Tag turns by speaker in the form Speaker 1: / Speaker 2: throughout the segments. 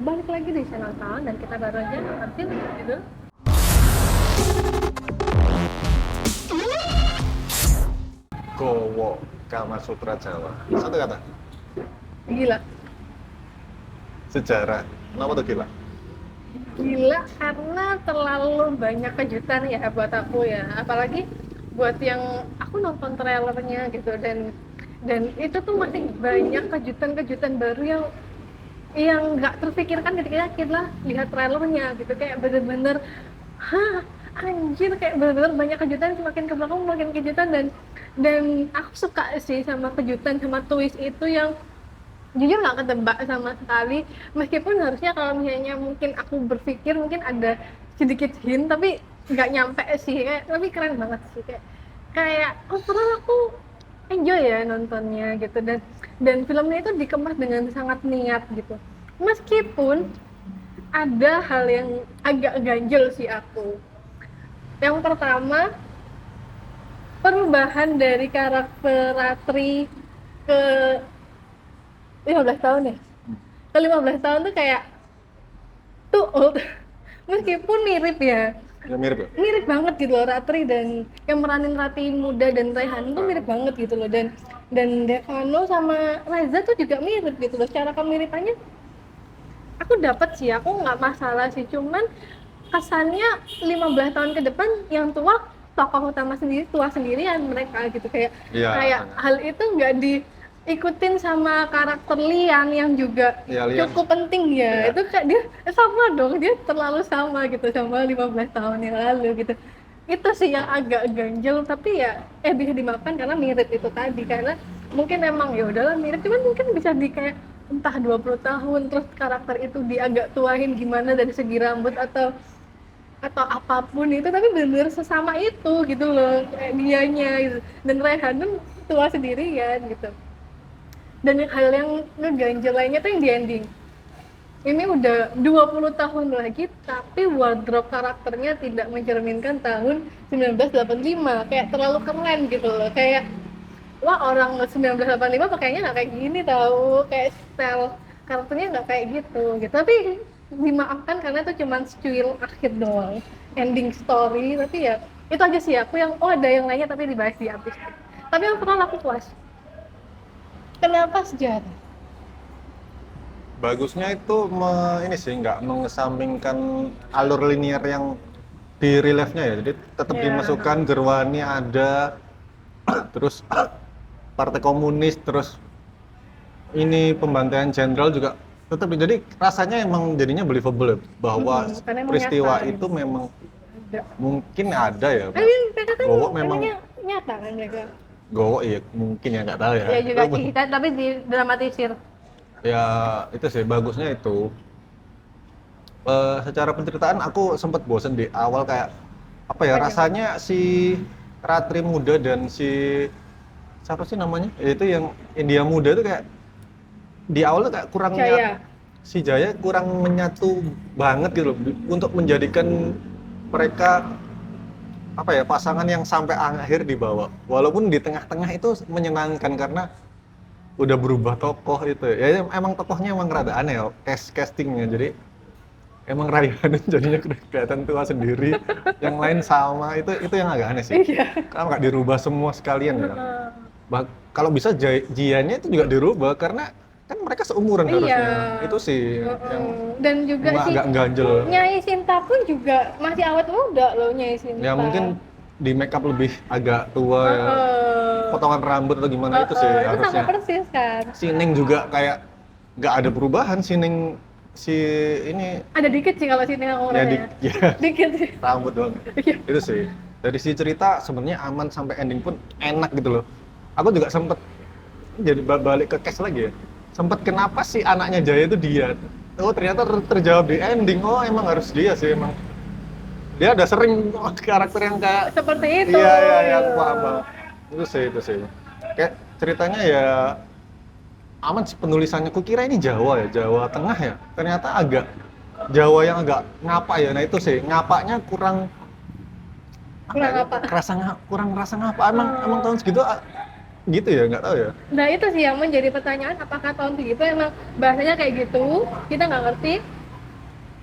Speaker 1: balik lagi di channel Tal dan kita baru aja nonton gitu.
Speaker 2: Gowo Kama Sutra Jawa. Satu kata.
Speaker 1: Gila.
Speaker 2: Sejarah. Kenapa tuh gila?
Speaker 1: Gila karena terlalu banyak kejutan ya buat aku ya. Apalagi buat yang aku nonton trailernya gitu dan itu tuh masih banyak kejutan-kejutan baru yang nggak terpikirkan ketika kita lihat trailernya gitu, kayak bener-bener anjir, kayak bener-bener banyak kejutan, semakin ke belakang makin kejutan dan aku suka sih sama kejutan sama twist itu yang jujur nggak ketebak sama sekali, meskipun harusnya kalau misalnya mungkin aku berpikir mungkin ada sedikit hint tapi nggak nyampe sih, tapi keren banget sih, kayak overall aku enjoy ya nontonnya gitu, dan filmnya itu dikemas dengan sangat niat gitu, meskipun ada hal yang agak ganjel sih aku. Yang pertama, perubahan dari karakter Ratri ke 15 tahun ya, ke 15 tahun tuh kayak too old meskipun mirip ya,
Speaker 2: Ya mirip ya?
Speaker 1: mirip banget gitu loh Ratri, dan yang meranin Ratri muda dan Raihan tuh mirip banget gitu loh, dan Devano sama Reza tuh juga mirip gitu loh, secara kemiripannya aku dapat sih, aku nggak masalah sih, cuman kesannya 15 tahun ke depan yang tua tokoh utama sendiri tua sendirian mereka gitu, kayak
Speaker 2: Iya.
Speaker 1: kayak hal itu nggak diikutin sama karakter Lian yang juga
Speaker 2: Iya, Lian.
Speaker 1: cukup penting ya.
Speaker 2: Iya.
Speaker 1: Itu kayak dia sama dong, dia terlalu sama gitu sama 15 tahun yang lalu gitu. Itu sih yang agak ganjel, tapi ya bisa dimaafkan karena mirip itu tadi, karena mungkin emang ya udahlah mirip, cuman mungkin bisa di kayak entah 20 tahun terus karakter itu di agak tuahin gimana dari segi rambut atau apapun itu, tapi benar-benar sesama itu gitu loh kayak dianya gitu. Dan Raihan tuh tua sendirian gitu. Dan hal yang ngeganjel lainnya tuh yang di ending, ini udah 20 tahun lagi tapi wardrobe karakternya tidak mencerminkan tahun 1985, kayak terlalu keren gitu loh, kayak wah orang 1985 pakainya nggak kayak gini tahu, kayak style karakternya nggak kayak gitu, tapi dimaafkan karena itu cuma secuil akhir doang, ending story, tapi ya itu aja sih aku yang ada yang lainnya tapi dibahas di habis, tapi yang pernah aku puas. Kenapa sejarah?
Speaker 2: Bagusnya itu ini sih nggak mengesampingkan alur linear yang di reliefnya ya. Jadi tetap
Speaker 1: Ya.
Speaker 2: dimasukkan Gerwani ada, terus Partai Komunis, terus ini pembantaian jenderal juga tetap. Jadi rasanya emang jadinya believable ya, bahwa
Speaker 1: Karena emang
Speaker 2: peristiwa
Speaker 1: nyata,
Speaker 2: itu memang
Speaker 1: ada.
Speaker 2: mungkin ada ya.
Speaker 1: I mean, mereka kan
Speaker 2: Gowo memang
Speaker 1: emangnya nyata kan mereka.
Speaker 2: Gowo ya mungkin ya nggak tahu ya.
Speaker 1: Ya juga
Speaker 2: Itu
Speaker 1: sih, tapi didramatisir.
Speaker 2: ya itu sih bagusnya itu. Secara penceritaan aku sempat bosen di awal, kayak apa ya, rasanya si Ratri muda dan si siapa sih namanya, itu yang India muda itu kayak di awal tuh kayak kurang
Speaker 1: Jaya.
Speaker 2: si Jaya kurang menyatu banget gitu loh, untuk menjadikan mereka apa ya, pasangan yang sampai akhir dibawa, walaupun di tengah-tengah itu menyenangkan karena udah berubah tokoh itu ya, emang tokohnya emang rada aneh ya, castingnya, jadi emang Raihan jadinya kelihatan tua sendiri, yang lain sama, itu yang agak aneh sih.
Speaker 1: Iya.
Speaker 2: Kenapa nggak dirubah semua sekalian ya? Kalau bisa Jianya itu juga dirubah karena kan mereka seumuran harusnya.
Speaker 1: Iya.
Speaker 2: Itu sih yang
Speaker 1: Dan juga si
Speaker 2: agak ganjel.
Speaker 1: Nyai Sinta pun juga masih awet muda loh, Nyai Sinta.
Speaker 2: Ya mungkin di make up lebih agak tua ya. Potongan rambut atau gimana itu sih
Speaker 1: itu
Speaker 2: harusnya.
Speaker 1: sama persis kan.
Speaker 2: Si Ning juga kayak nggak ada perubahan, si Ning si ini
Speaker 1: Ada dikit sih kalau sini
Speaker 2: ya,
Speaker 1: orangnya. Dikit sih.
Speaker 2: rambut doang.
Speaker 1: Iya.
Speaker 2: Itu sih. Dari si cerita sebenarnya aman sampai ending pun enak gitu loh. Aku juga sempet jadi balik ke case lagi ya. Sempet kenapa sih anaknya Jaya itu dia? Oh ternyata terjawab di ending. Oh emang harus dia sih emang. Dia udah sering karakter yang kayak
Speaker 1: Seperti itu.
Speaker 2: Iya, aku paham banget. Itu sih. Kayak ceritanya ya aman sih penulisannya. Kukira ini Jawa ya, Jawa Tengah ya. Ternyata agak Jawa yang agak ngapa ya. Nah itu sih, ngapanya kurang kurang rasa ngapa. Emang tahun segitu gitu ya, nggak tahu ya.
Speaker 1: Nah itu sih yang menjadi pertanyaan, apakah tahun segitu emang bahasanya kayak gitu, kita nggak ngerti,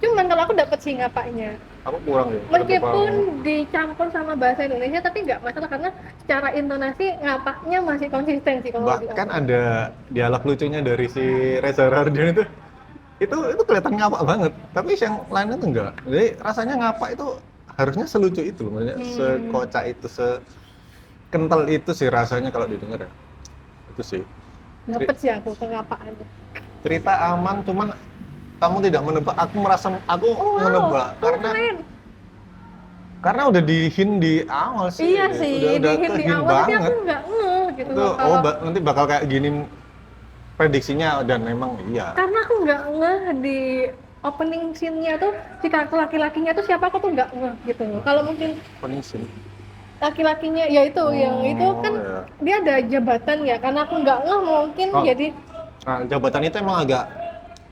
Speaker 1: Cuman kalau aku dapet sih ngapaknya.
Speaker 2: Aku kurang ya.
Speaker 1: Meskipun dicampur sama bahasa Indonesia tapi nggak masalah karena secara intonasi ngapaknya masih konsisten sih kalau di
Speaker 2: Bahkan
Speaker 1: aku.
Speaker 2: ada dialog lucunya dari si Reza Rahardian itu kelihatan ngapak banget, tapi yang lainnya tuh enggak. Jadi rasanya ngapak itu harusnya selucu itu, maksudnya sekocak itu, sekental itu sih rasanya kalau didengar ya. Itu sih.
Speaker 1: Dapet sih aku kengapaan.
Speaker 2: Cerita aman, cuman kamu tidak menebak. Aku merasa aku menebak
Speaker 1: Keren.
Speaker 2: karena udah dihin di awal sih.
Speaker 1: Iya sih,
Speaker 2: udah
Speaker 1: di
Speaker 2: kehin
Speaker 1: awal tapi
Speaker 2: banget.
Speaker 1: aku nggak ngeh gitu
Speaker 2: Itu
Speaker 1: loh kalau
Speaker 2: nanti bakal kayak gini prediksinya, dan memang iya.
Speaker 1: karena aku nggak ngeh di opening scene-nya tuh si karakter laki-lakinya tuh siapa, aku tuh nggak ngeh gitu loh. Kalau mungkin
Speaker 2: Peningsin.
Speaker 1: laki-lakinya ya itu yang itu kan
Speaker 2: Iya.
Speaker 1: dia ada jabatan ya, karena aku nggak ngeh mungkin
Speaker 2: Oh.
Speaker 1: jadi
Speaker 2: Nah, jabatan itu emang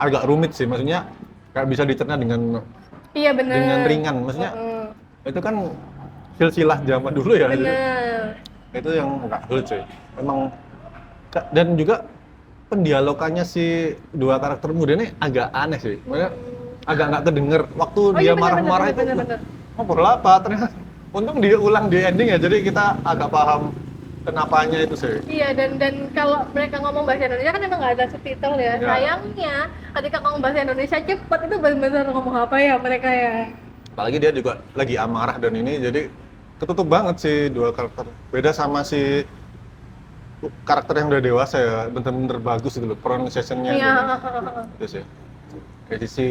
Speaker 2: agak rumit sih, maksudnya kayak bisa dicerna dengan
Speaker 1: iya benar
Speaker 2: ringan, maksudnya itu kan silsilah zaman dulu ya. Jadi
Speaker 1: benar
Speaker 2: itu yang nggak sulit sih. Memang dan juga pendialogannya si dua karakter muda ini agak aneh sih. Maksudnya agak nggak kedenger waktu dia
Speaker 1: iya, benar,
Speaker 2: marah-marah
Speaker 1: benar,
Speaker 2: itu.
Speaker 1: benar.
Speaker 2: Ngobrol apa ternyata. Untung dia ulang di ending ya, jadi kita agak paham kenapanya itu sih.
Speaker 1: Iya, dan kalau mereka ngomong bahasa Indonesia kan emang nggak ada subtitle ya.
Speaker 2: Ya.
Speaker 1: Sayangnya ketika ngomong bahasa Indonesia cepet itu benar-benar ngomong apa ya mereka ya.
Speaker 2: Apalagi dia juga lagi amarah dan ini jadi ketutup banget sih dua karakter. Beda sama si karakter yang udah dewasa ya, bener-bener bagus gitu loh pronunciation-nya.
Speaker 1: Iya.
Speaker 2: Itu sih. Dari sisi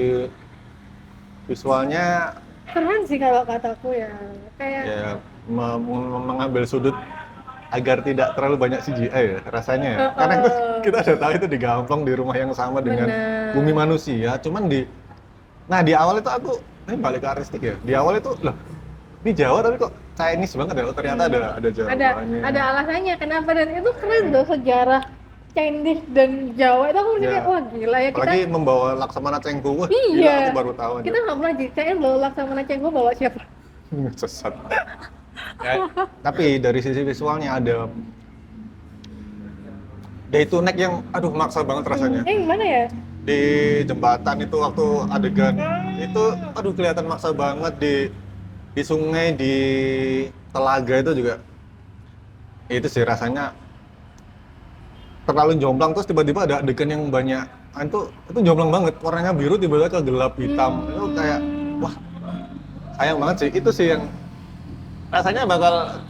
Speaker 2: visualnya
Speaker 1: Keren sih kalau kataku ya. Kayak
Speaker 2: ya mengambil sudut agar tidak terlalu banyak CGI ya rasanya ya. Karena itu kita udah tahu itu digampang di rumah yang sama dengan
Speaker 1: Bener.
Speaker 2: bumi manusia. Cuman di awal itu aku ini balik ke artistik ya. Di awal itu loh, ini Jawa tapi kok Chinese banget ya. Oh, ternyata ada Jawanya.
Speaker 1: ada alasannya kenapa, dan itu keren loh sejarah Chinese dan Jawa itu aku
Speaker 2: Ya.
Speaker 1: mikir wah gila ya kita.
Speaker 2: Apalagi membawa Laksamana Cenggu. Wah, gila,
Speaker 1: Iya.
Speaker 2: aku baru tahu aja.
Speaker 1: Kita nggak pernah ceritain loh Laksamana Cenggu bawa siapa.
Speaker 2: Sesat. Ya, tapi dari sisi visualnya ada day to night yang aduh maksa banget rasanya.
Speaker 1: Gimana ya?
Speaker 2: Di jembatan itu waktu adegan itu aduh kelihatan maksa banget, di sungai, di telaga itu juga. Itu sih rasanya terlalu jomplang, terus tiba-tiba ada adegan yang banyak itu jomplang banget, warnanya biru tiba-tiba ke gelap hitam. Itu kayak wah sayang banget sih. Itu sih yang rasanya bakal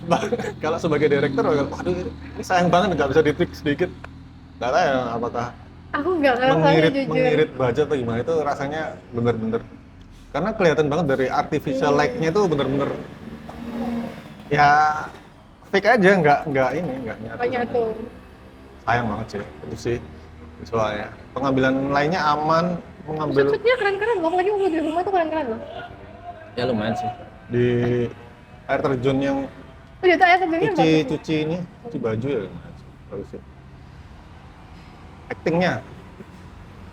Speaker 2: kalau sebagai direktur bakal waduh ini sayang banget nggak bisa di-tweak sedikit. Nggak tahu ya apakah
Speaker 1: Aku nggak ngerasain jujur.
Speaker 2: mengirit budget atau gimana, itu rasanya bener-bener karena kelihatan banget dari artificial light-nya itu bener-bener ya fake aja, nggak nyatu.
Speaker 1: Banyak tuh.
Speaker 2: Sayang banget sih itu sih visualnya. Pengambilan lainnya aman, mengambil
Speaker 1: Shoot-shootnya keren-keren loh, lagi waktu di rumah tuh keren-keren loh.
Speaker 2: ya lumayan sih di air terjun yang
Speaker 1: Oh iya, ayah sebenarnya bagus.
Speaker 2: cuci baju ya bagus sih. Actingnya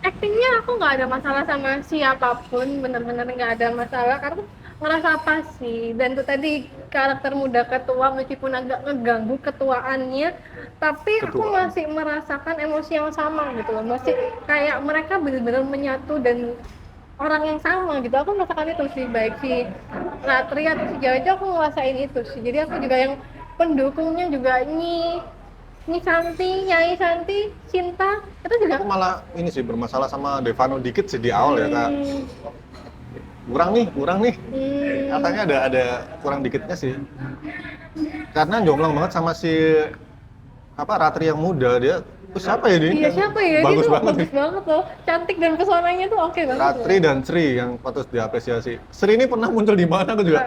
Speaker 1: Actingnya aku nggak ada masalah sama siapapun, bener-bener nggak ada masalah karena ngerasa pasti. Dan itu tadi karakter muda ketua meskipun agak ngeganggu ketuaannya, tapi aku
Speaker 2: Ketuaan.
Speaker 1: masih merasakan emosi yang sama gitu loh. Masih kayak mereka bener-bener menyatu dan orang yang sama gitu. Aku merasakan itu sih, baik si Ratri atau si Jawa, aku ngerasain itu sih. Jadi aku juga yang pendukungnya juga Nyai Santi, Cinta itu juga
Speaker 2: aku malah ini sih bermasalah sama Devano dikit sih di awal ya Kak. kurang nih katanya ada kurang dikitnya sih, karena jomplang banget sama si Ratri yang muda. Dia siapa ya dia?
Speaker 1: Iya siapa ya?
Speaker 2: Bagus
Speaker 1: Dia tuh
Speaker 2: banget
Speaker 1: bagus banget loh. Cantik dan pesonanya tuh oke banget.
Speaker 2: Ratri dan Sri yang patut diapresiasi. Sri ini pernah muncul di mana aku juga.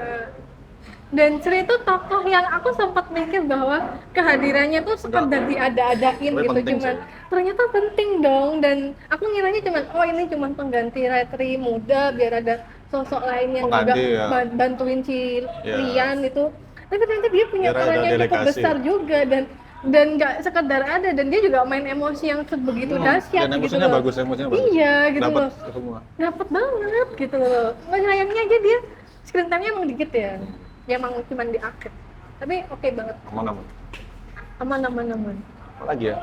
Speaker 1: Dan Sri itu tokoh yang aku sempat mikir bahwa kehadirannya tuh sekedar diada-adain
Speaker 2: Tapi
Speaker 1: gitu,
Speaker 2: penting
Speaker 1: cuman
Speaker 2: sih.
Speaker 1: ternyata penting dong. Dan aku ngiranya cuman oh ini cuman pengganti Ratri muda biar ada sosok lain yang juga
Speaker 2: Pengganti, ya.
Speaker 1: bantuin si
Speaker 2: Ya.
Speaker 1: Rian itu. Tapi ternyata dia punya
Speaker 2: Biar ada
Speaker 1: peran yang cukup
Speaker 2: delegasi.
Speaker 1: besar juga, dan nggak sekedar ada, dan dia juga main emosi yang sebegitu dahsyat
Speaker 2: Dan
Speaker 1: gitu
Speaker 2: emosinya
Speaker 1: loh.
Speaker 2: bagus.
Speaker 1: Iya gitu
Speaker 2: Dapat
Speaker 1: loh.
Speaker 2: semua.
Speaker 1: Dapat banget gitu loh. Nggak, sayangnya aja dia screen time-nya emang dikit ya. Ya emang cuma di akhir. Tapi oke banget.
Speaker 2: Aman.
Speaker 1: Aman.
Speaker 2: Apa lagi ya?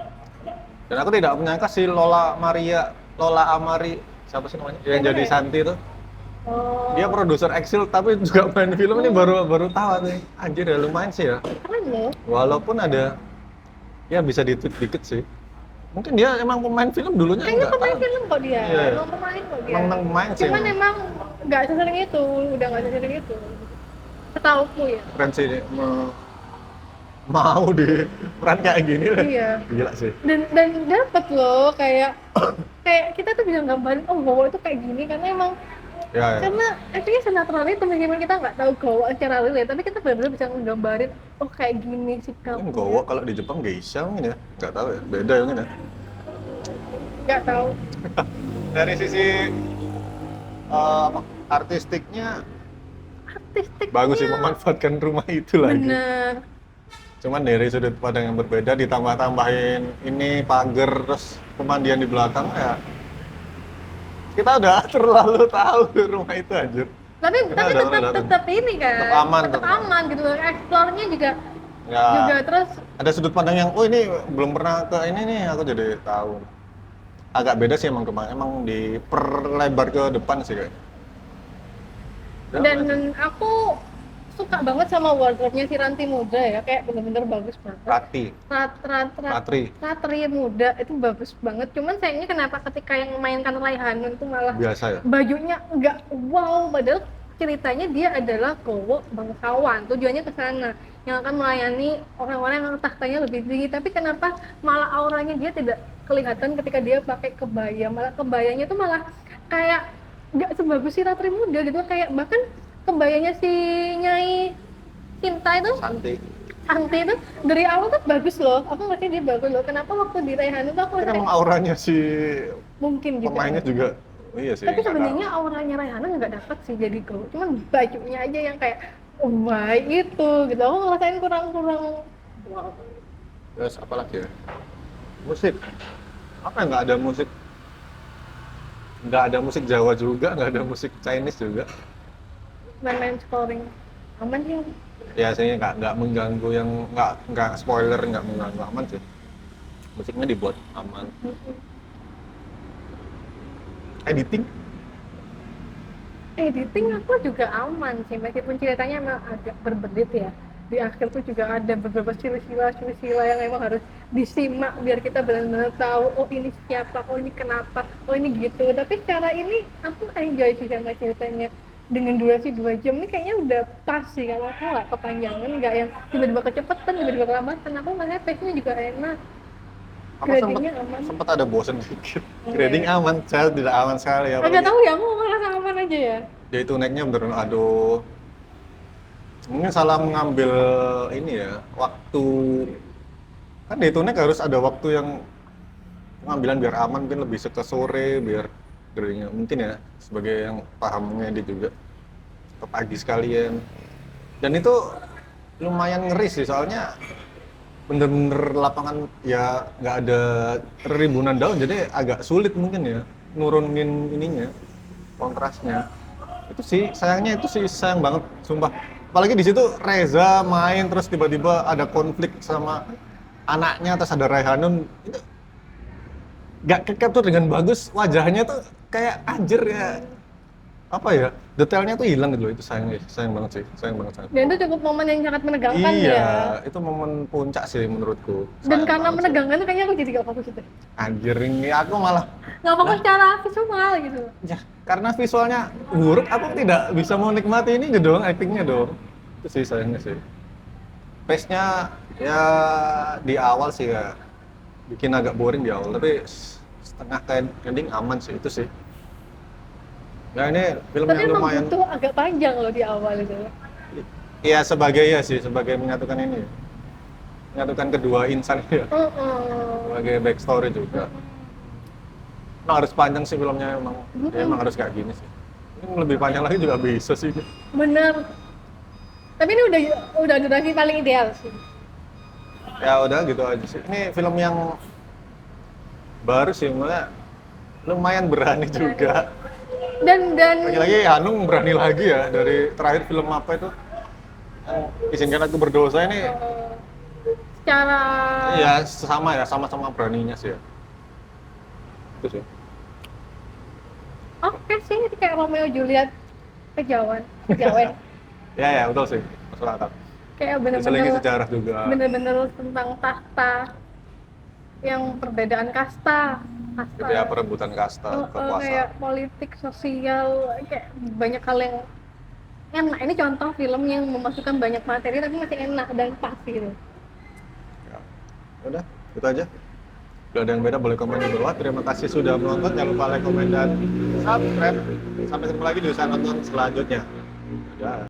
Speaker 2: Dan aku tidak menyangka si Lola Amari, siapa sih namanya? Yang jadi Santi itu.
Speaker 1: Oh,
Speaker 2: Dia produser Exil tapi juga main film ini baru tahu nih. Anjir ya lumayan sih ya.
Speaker 1: keren loh.
Speaker 2: Walaupun ada ya bisa ditweet dikit sih. Mungkin dia emang pemain film dulunya
Speaker 1: Kayaknya
Speaker 2: enggak
Speaker 1: pemain
Speaker 2: tahu.
Speaker 1: film kok dia,
Speaker 2: Iya, iya.
Speaker 1: emang pemain kok dia.
Speaker 2: Emang pemain sih.
Speaker 1: Cuman emang nggak sesering itu, udah nggak sesering itu. Setauku ya.
Speaker 2: Keren sih ini. Mau di peran kayak gini lah.
Speaker 1: Iya.
Speaker 2: Gila sih.
Speaker 1: Dan dapet loh kayak kayak kita tuh bisa gambarin oh Gowo itu kayak gini karena emang
Speaker 2: Ya, ya.
Speaker 1: karena artinya senatural itu meskipun kita nggak tahu Gowo secara real ya, tapi kita benar-benar bisa nggambarin oh kayak gini sikapnya.
Speaker 2: Mungkin Gowo kalau di Jepang geisha mungkin ya. Nggak tahu ya. Beda ya mungkin ya.
Speaker 1: Nggak tahu.
Speaker 2: Dari sisi artistiknya
Speaker 1: Artistik.
Speaker 2: bagus sih memanfaatkan rumah itu lagi.
Speaker 1: Bener.
Speaker 2: Cuman dari sudut pandang yang berbeda ditambah-tambahin ini pagar terus pemandian di belakang ya. Kita udah terlalu tahu rumah itu anjir.
Speaker 1: Tapi
Speaker 2: Kita udah tahu.
Speaker 1: tetap ini kan.
Speaker 2: Tetap aman,
Speaker 1: Tetap
Speaker 2: tetap
Speaker 1: aman gitu. Explore-nya juga
Speaker 2: Ya,
Speaker 1: terus
Speaker 2: ada sudut pandang yang, oh ini belum pernah ke ini nih, aku jadi tahu. Agak beda sih emang kemarin, emang diperlebar ke depan sih kayak.
Speaker 1: dan aku suka banget sama wardrobe-nya si Ranti Muda ya, kayak bener-bener bagus banget.
Speaker 2: Ratri
Speaker 1: Ratri Muda itu bagus banget. Cuman sayangnya kenapa ketika yang memainkan Raihanun itu malah
Speaker 2: biasa ya.
Speaker 1: bajunya nggak wow, padahal ceritanya dia adalah Gowo bangsawan, tujuannya ke sana yang akan melayani orang-orang yang tahtanya lebih tinggi. Tapi kenapa malah auranya dia tidak kelihatan ketika dia pakai kebaya, malah kebayanya tuh malah kayak nggak sebagus si Ratri Muda gitu, kayak bahkan kebayanya si Nyai Cinta itu Santi itu dari awal tuh bagus loh, aku ngerti dia bagus loh. Kenapa waktu di Raihanun tuh aku
Speaker 2: Tapi
Speaker 1: kayak
Speaker 2: emang auranya si
Speaker 1: mungkin juga
Speaker 2: pemainnya juga, iya sih.
Speaker 1: tapi
Speaker 2: nggak
Speaker 1: sebenarnya auranya Raihanun nggak dapet sih jadi Gowo, cuman bajunya aja yang kayak oh my itu gitu, aku ngerasain kurang wow.
Speaker 2: tahu. Terus apa lagi ya? Musik. Apa yang nggak ada musik? Nggak ada musik Jawa juga, nggak ada musik Chinese juga.
Speaker 1: Main-main scoring aman sih.
Speaker 2: Ya sih nggak mengganggu yang nggak spoiler, nggak mengganggu, aman sih. Musiknya dibuat aman.
Speaker 1: Editing aku juga aman sih, meskipun ceritanya emang agak berbelit ya. Di akhir tuh juga ada beberapa silsilah yang emang harus disimak biar kita benar-benar tahu oh ini siapa, oh ini kenapa, oh ini gitu. Tapi secara ini aku enjoy sih sama ceritanya. Dengan durasi 2 jam ini kayaknya udah pas sih, kalau aku nggak kepanjangan, nggak yang tiba-tiba kecepatan, tiba-tiba kelambatan. Aku ngerasa pace-nya juga enak.
Speaker 2: Apa
Speaker 1: Gradingnya aman.
Speaker 2: sempat ada bosen dikit. Grading aman, saya tidak aman sekali ya.
Speaker 1: Agak tahu ya, aku merasa aman aja ya.
Speaker 2: Dia itu naiknya bener, aduh. Mungkin salah mengambil ini ya, waktu. Kan di itu naik harus ada waktu yang pengambilan biar aman, mungkin lebih ke sore, biar gradingnya. Mungkin ya, sebagai yang paham ngedit juga. Ke pagi sekalian. Dan itu lumayan ngeri sih, soalnya bener-bener lapangan ya nggak ada ribunan daun, jadi agak sulit mungkin ya nurunin ininya, kontrasnya. Itu sih sayangnya, itu sih sayang banget sumpah. Apalagi di situ Reza main terus tiba-tiba ada konflik sama anaknya, terus ada Raihanun, itu nggak ke-capture dengan bagus, wajahnya tuh kayak anjir ya, apa ya, detailnya tuh hilang gitu loh. Itu sayang banget sih, sayang banget.
Speaker 1: Dan itu cukup momen yang sangat menegangkan
Speaker 2: Iya,
Speaker 1: ya.
Speaker 2: itu momen puncak sih menurutku.
Speaker 1: Dan
Speaker 2: Sayang
Speaker 1: karena
Speaker 2: banget sih.
Speaker 1: menegangkan kayaknya aku jadi gak fokus itu.
Speaker 2: Anjir, ini aku malah
Speaker 1: Gak fokus secara visual gitu.
Speaker 2: ya karena visualnya buruk, aku tidak bisa menikmati ini dong, actingnya dong. Itu sih sayangnya sih. Pace-nya ya di awal sih ya bikin agak boring di awal, tapi setengah ending aman sih, itu sih. Ya ini film
Speaker 1: Tapi
Speaker 2: yang
Speaker 1: emang
Speaker 2: lumayan.
Speaker 1: butuh agak panjang loh di awal itu.
Speaker 2: Iya sebagai menyatukan ini. Menyatukan kedua insan ya. Sebagai backstory juga. Nah, harus panjang sih filmnya emang. Ya, emang harus kayak gini sih. Ini lebih panjang lagi juga bisa sih.
Speaker 1: Bener. Tapi ini udah durasi paling ideal sih.
Speaker 2: Ya udah gitu aja sih. Ini film yang baru sih, maksudnya lumayan berani juga.
Speaker 1: Dan
Speaker 2: Lagi-lagi Hanung berani lagi ya, dari terakhir film apa itu? Izinkan Aku Berdosa ini.
Speaker 1: secara
Speaker 2: Ya sama-sama beraninya sih ya. Itu sih.
Speaker 1: oke sih, ini kayak Romeo Juliet kejawen kejawen
Speaker 2: Ya betul sih, masuk akal.
Speaker 1: kayak
Speaker 2: Diselingi
Speaker 1: bener-bener
Speaker 2: sejarah juga.
Speaker 1: bener-bener tentang tahta yang perbedaan kasta
Speaker 2: Gitu ya, perebutan kasta,
Speaker 1: kayak
Speaker 2: kekuasaan.
Speaker 1: politik sosial kayak banyak hal yang enak. Ini contoh film yang memasukkan banyak materi tapi masih enak dan pas gitu.
Speaker 2: Ya. Udah, itu aja. Kalau ada yang beda boleh komen di bawah. Terima kasih sudah menonton. Jangan lupa like, komen, dan subscribe. Sampai ketemu lagi di usaha nonton selanjutnya. Dadah.